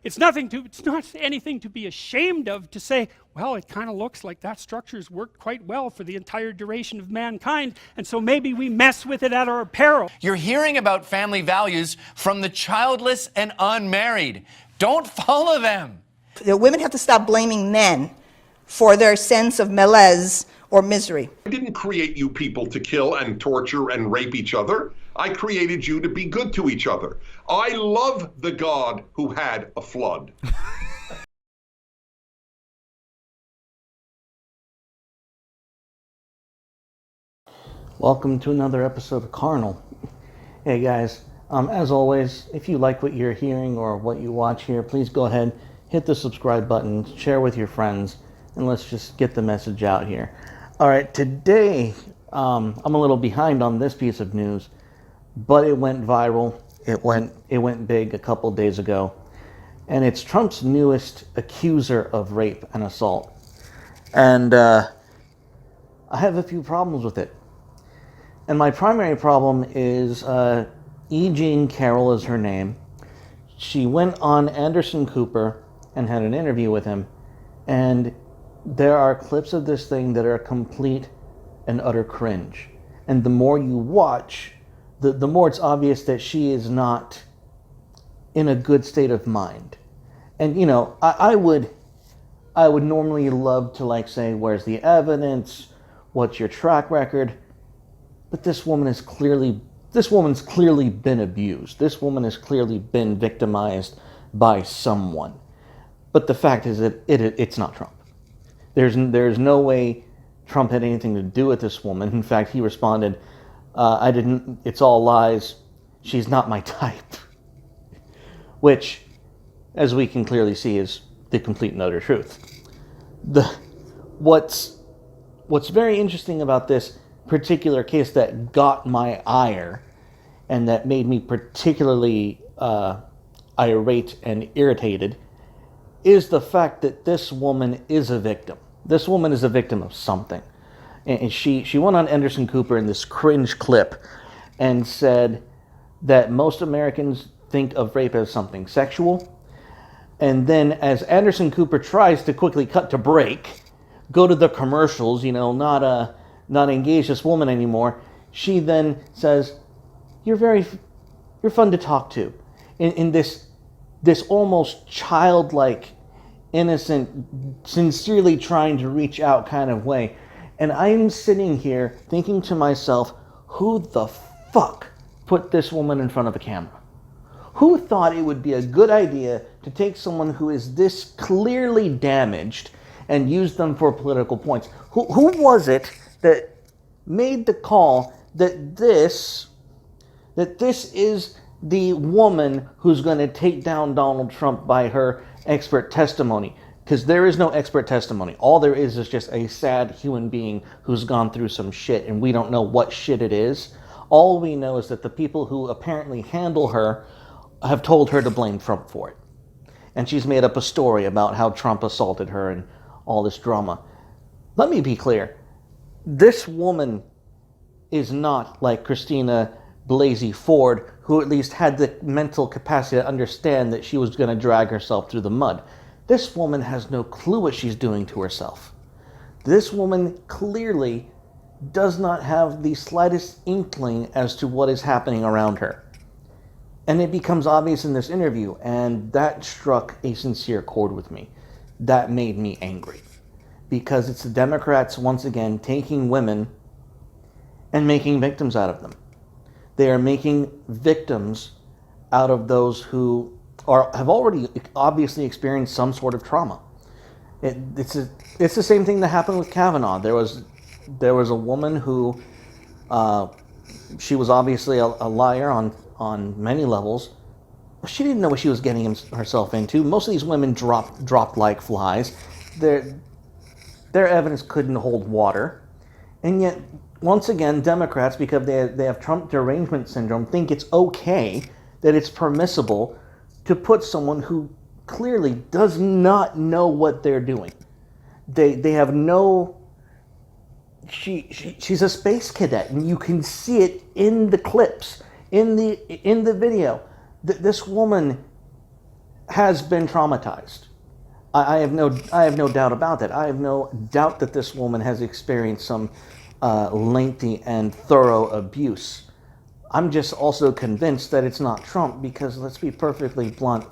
It's not anything to be ashamed of to say, well, it kind of looks like that structure's worked quite well for the entire duration of mankind, and so maybe we mess with it at our peril. You're hearing about family values from the childless and unmarried. Don't follow them. Women have to stop blaming men for their sense of malaise or misery. I didn't create you people to kill and torture and rape each other. I created you to be good to each other. I love the God who had a flood. Welcome to another episode of Carnal. Hey guys, as always, if you like what you're hearing or what you watch here, please go ahead, hit the subscribe button, share with your friends, and let's just get the message out here. Alright, today, I'm a little behind on this piece of news, but it went viral. It went big a couple days ago. And it's Trump's newest accuser of rape and assault. And I have a few problems with it. And my primary problem is E. Jean Carroll is her name. She went on Anderson Cooper and had an interview with him. And there are clips of this thing that are complete and utter cringe. And the more you watch, the more it's obvious that she is not in a good state of mind. And, you know, I would normally love to, like, say, where's the evidence? What's your track record? But this woman's clearly been abused. This woman has clearly been victimized by someone. But the fact is that it's not Trump. There's no way Trump had anything to do with this woman. In fact, he responded, it's all lies. She's not my type. Which, as we can clearly see, is the complete and utter truth. What's very interesting about this particular case that got my ire and that made me particularly irate and irritated is the fact that this woman is a victim. This woman is a victim of something. And she went on Anderson Cooper in this cringe clip and said that most Americans think of rape as something sexual. And then as Anderson Cooper tries to quickly cut to break, go to the commercials, not engage this woman anymore, she then says, you're fun to talk to. In this almost childlike, innocent, sincerely trying to reach out kind of way. And I'm sitting here thinking to myself, who the fuck put this woman in front of a camera? Who thought it would be a good idea to take someone who is this clearly damaged and use them for political points? Who was it that made the call that this is the woman who's going to take down Donald Trump by her expert testimony? Because there is no expert testimony. All there is just a sad human being who's gone through some shit, and we don't know what shit it is. All we know is that the people who apparently handle her have told her to blame Trump for it. And she's made up a story about how Trump assaulted her and all this drama. Let me be clear. This woman is not like Christina Blasey Ford, who at least had the mental capacity to understand that she was going to drag herself through the mud. This woman has no clue what she's doing to herself. This woman clearly does not have the slightest inkling as to what is happening around her. And it becomes obvious in this interview, and that struck a sincere chord with me. That made me angry. Because it's the Democrats, once again, taking women and making victims out of them. They are making victims out of those who have already obviously experienced some sort of trauma. It's the same thing that happened with Kavanaugh. There was a woman who, she was obviously a liar on many levels. She didn't know what she was getting herself into. Most of these women dropped like flies. Their evidence couldn't hold water. And yet, once again, Democrats, because they have Trump derangement syndrome, think it's okay, that it's permissible to put someone who clearly does not know what they're doing. They have no... She's a space cadet, and you can see it in the clips, in the video. This woman has been traumatized. I have no doubt about that. I have no doubt that this woman has experienced some lengthy and thorough abuse. I'm just also convinced that it's not Trump, because let's be perfectly blunt.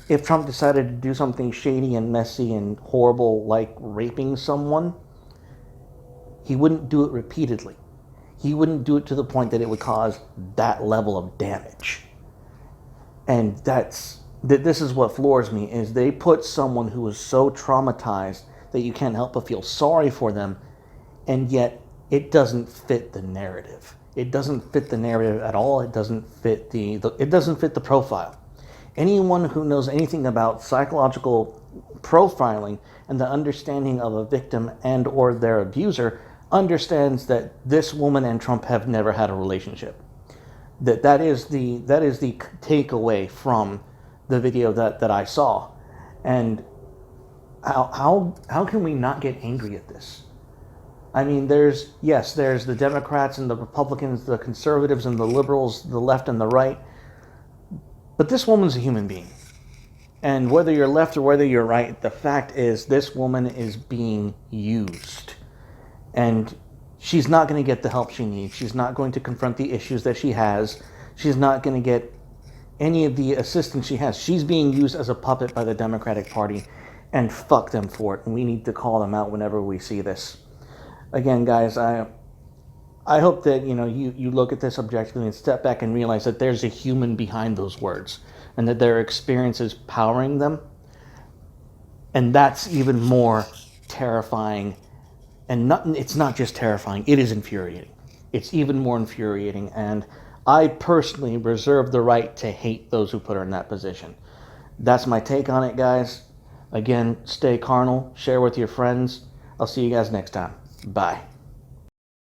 If Trump decided to do something shady and messy and horrible like raping someone, he wouldn't do it repeatedly. He wouldn't do it to the point that it would cause that level of damage. And this is what floors me, is they put someone who is so traumatized that you can't help but feel sorry for them, and yet it doesn't fit the narrative. It doesn't fit the narrative at all. It doesn't fit the profile. Anyone who knows anything about psychological profiling and the understanding of a victim and or their abuser understands that this woman and Trump have never had a relationship. That is the takeaway from the video that I saw. And how can we not get angry at this? I mean, there's the Democrats and the Republicans, the conservatives and the liberals, the left and the right. But this woman's a human being. And whether you're left or whether you're right, the fact is this woman is being used. And she's not going to get the help she needs. She's not going to confront the issues that she has. She's not going to get any of the assistance she has. She's being used as a puppet by the Democratic Party, and fuck them for it. And we need to call them out whenever we see this. Again, guys, I hope that you look at this objectively and step back and realize that there's a human behind those words, and that their experience is powering them. And that's even more terrifying. And it's not just terrifying, it is infuriating. It's even more infuriating, and I personally reserve the right to hate those who put her in that position. That's my take on it, guys. Again, stay carnal, share with your friends. I'll see you guys next time. Bye.